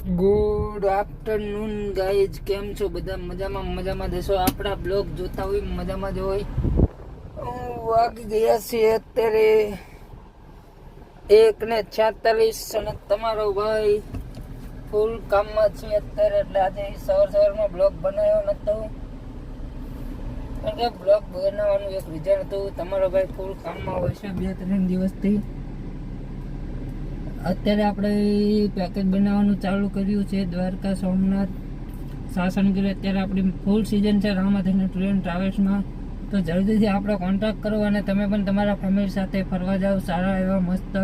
Good afternoon guys, કેમ છો બધા? મજામાં દેશો. આપણા બ્લોગ જોતા હોય મજામાં જ હોય. વાગી ગયા છે અત્યારે 1:46 અને તમારો ભાઈ ફૂલ કામમાં છે અત્યારે. એટલે આજે સવારમાં બ્લોગ બનાવ્યો નતો, કારણ કે બ્લોગ બનાવવાનું એક રીઝન હતું. તમારો ભાઈ ફૂલ કામમાં હોય છે 2-3 દિવસથી. અત્યારે આપણે પેકેજ બનાવવાનું ચાલુ કર્યું છે દ્વારકા, સોમનાથ, સાસણગીર. અત્યારે આપણી ફૂલ સિઝન છે રામાધીની ટ્રેન ટ્રાવેલ્સમાં. તો જલ્દીથી આપણે કોન્ટેક્ટ કરો અને તમે પણ તમારા ફેમિલી સાથે ફરવા જાઓ. સારા એવા મસ્ત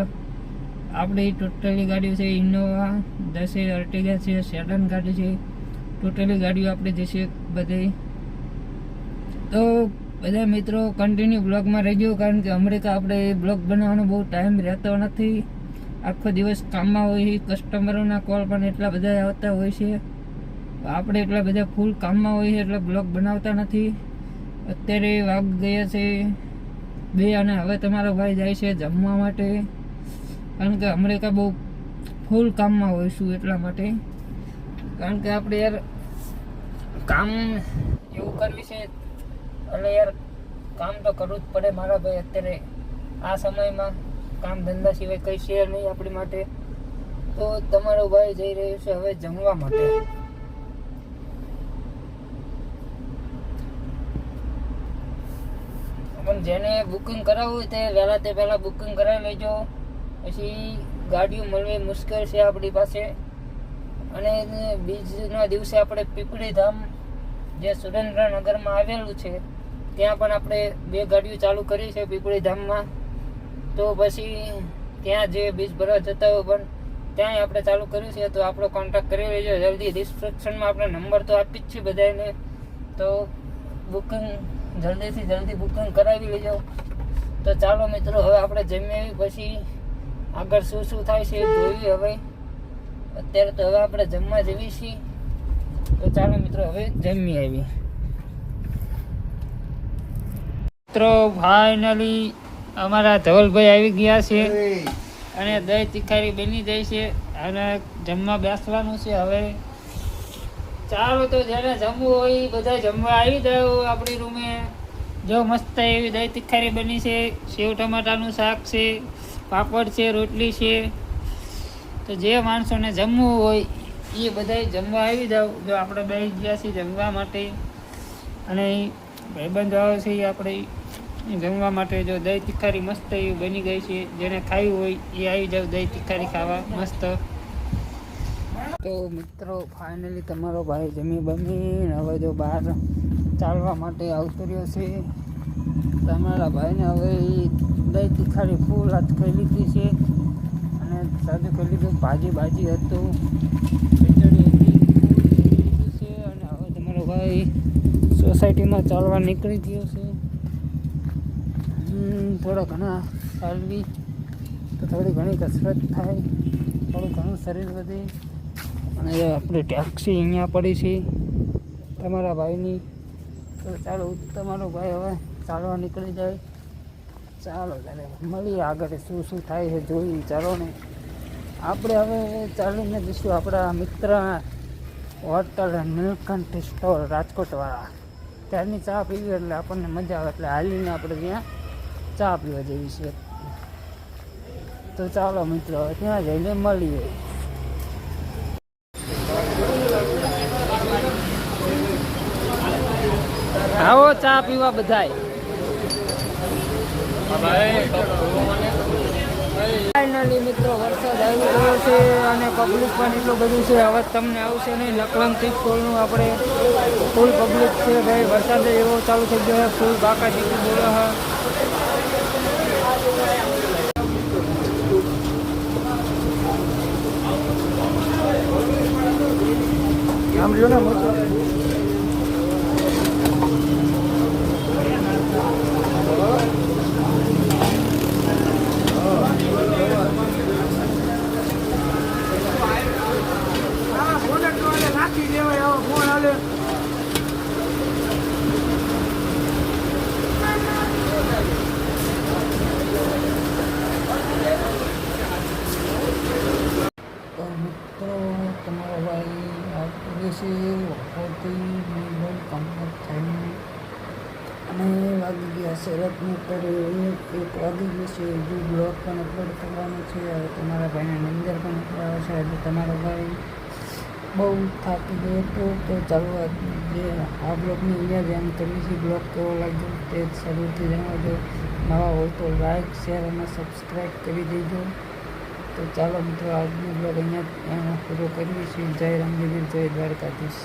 આપણી ટોટલી ગાડીઓ છે. ઇનોવા, દસે અર્ટિગા છે, સેડન ગાડી છે. ટોટલી ગાડીઓ આપણે જશે બધે. તો બધા મિત્રો કન્ટિન્યુ બ્લોગમાં રહેજો, કારણ કે અમેરિકા આપણે બ્લોગ બનાવવાનો બહુ ટાઈમ રહેતો નથી. આખો દિવસ કામમાં હોય. કસ્ટમરોના કોલ પણ એટલા બધા આવતા હોય છે. આપણે એટલા બધા ફૂલ કામમાં હોય છે એટલે બ્લોગ બનાવતા નથી. અત્યારે વાગી ગયા છે 2 અને હવે તમારો ભાઈ જાય છે જમવા માટે, કારણ કે અમેરિકા બહુ ફૂલ કામમાં હોઈશું એટલા માટે. કારણ કે આપણે યાર કામ એવું કરવી છે એટલે યાર કામ તો કરવું જ પડે મારા ભાઈ. અત્યારે આ સમયમાં કામ ધંધા સિવાય કંઈ છે નહીં આપણી માટે. તો તમારો ભાઈ જઈ રહ્યો છે હવે જમવા માટે. પણ જેને બુકિંગ કરાવવું હોય તે પહેલાં બુકિંગ કરાવી લેજો, પછી ગાડીઓ મળવી મુશ્કેલ છે આપણી પાસે. અને બીજના દિવસે આપણે પીપળી ધામ જે સુરેન્દ્રનગરમાં આવેલું છે ત્યાં પણ આપણે 2 ગાડીઓ ચાલુ કરી છે પીપળી ધામમાં. તો પછી ત્યાં જે બીજ ભરવા જતા હોય પણ ત્યાંય આપણે ચાલુ કર્યું છે. તો આપણો કોન્ટેક્ટ કરી લેજો જલ્દી. ડિસ્ક્રિપ્શનમાં આપણે નંબર તો આપી જ છે બધાને. તો બુકિંગ જલ્દી બુકિંગ કરાવી લેજો. તો ચાલો મિત્રો, હવે આપણે જમી પછી આગળ શું થાય છે જોઈએ. હવે અત્યારે તો હવે આપણે જમવા જઈએ છીએ. તો ચાલો મિત્રો, હવે જમી આવી. મિત્રો ફાઇનલી અમારા ધવલભાઈ આવી ગયા છે અને દહીં તીખારી બની જાય છે અને જમવા બેસવાનું છે હવે. ચાલો તો જેને જમવું હોય બધા જમવા આવી જાઓ આપણી રૂમે. જો મસ્ત એવી દહીં તીખારી બની છે, સેવ ટમાટાનું શાક છે, પાપડ છે, રોટલી છે. તો જે માણસોને જમવું હોય એ બધા જમવા આવી જાઓ. જો આપણે બેસી ગયા છીએ જમવા માટે અને ભાઈબંધ આવે છે આપણે જમવા માટે. જો દહીં તીખારી મસ્ત એવી બની ગઈ છે. જેને ખાવી હોય એ આવી જાવ દહીં તીખારી ખાવા મસ્ત. તો મિત્રો ફાઇનલી તમારો ભાઈ જમી બમીને હવે જો બહાર ચાલવા માટે આવતો રહ્યો છે. તમારા ભાઈને હવે દહીં તીખારી ફૂલ હાથ ખાઈ લીધી છે અને સાદું ખાઈ લીધું. ભાજી હતું, ખીચડી હતી છે. અને હવે તમારો ભાઈ સોસાયટીમાં ચાલવા નીકળી ગયો છે. થોડા ઘણા ચાલવી તો થોડી ઘણી કસરત થાય, થોડું ઘણું શરીર વધે. અને આપણી ટેક્સી અહીંયા પડી છે તમારા ભાઈની. તો ચાલો તમારો ભાઈ હવે ચાલવા નીકળી જાય. ચાલો ત્યારે મળીએ આગળ શું થાય છે જોઈ. ચાલો ને આપણે હવે ચાલીને જઈશું આપણા મિત્ર હોટલ નીલકંઠ સ્ટોર રાજકોટવાળા. ત્યારની ચા પીવી એટલે આપણને મજા આવે, એટલે હાલીને આપણે ત્યાં ચા પીવા જેવી છે. તો ચાલો મિત્રો ત્યાં જઈને મળીએ. આવો ચા પીવા બધાય. ફાઇનલી મિત્રો વરસાદ આવી રહ્યો છે અને પબ્લિક પણ એટલું બધું છે. હવે તમને આવશે નહીં. નકલંગથી સ્કૂલનું આપણે ફૂલ પબ્લિક છે ભાઈ. વરસાદ એવો ચાલુ થઈ ગયો છે, ફૂલ બાકા જેટલું બોલો હા. આમ જો ને નાખી દેવાય ફોન હાલે. તો મિત્રો તમારો ભાઈ વાગે છે વાપરતી નિર્મલ કમર થઈને અને વાગી ગયા છે રાતને અત્યારે 1 વાગી ગયો છે. હજુ બ્લોગ પણ અપલોડ કરવાનો છે. હવે તમારા ભાઈના નિંદર પણ આવે છે એટલે તમારો ભાઈ બહુ થાકી ગયો હતો. તો ચાલો જે આ બ્લોગની અહીંયા જ એમ કરીએ છીએ. બ્લોગ કેવો લાગ્યો તે જરૂરથી જણાવજો. નવા હોય તો લાઈક શેર અને સબસ્ક્રાઈબ કરી દેજો. તો ચાલો મિત્રો આજનો બ્લોગ અહીંયા પૂરો કરીએ છીએ. જય રામદેવીર, જય દ્વારકાધીશ.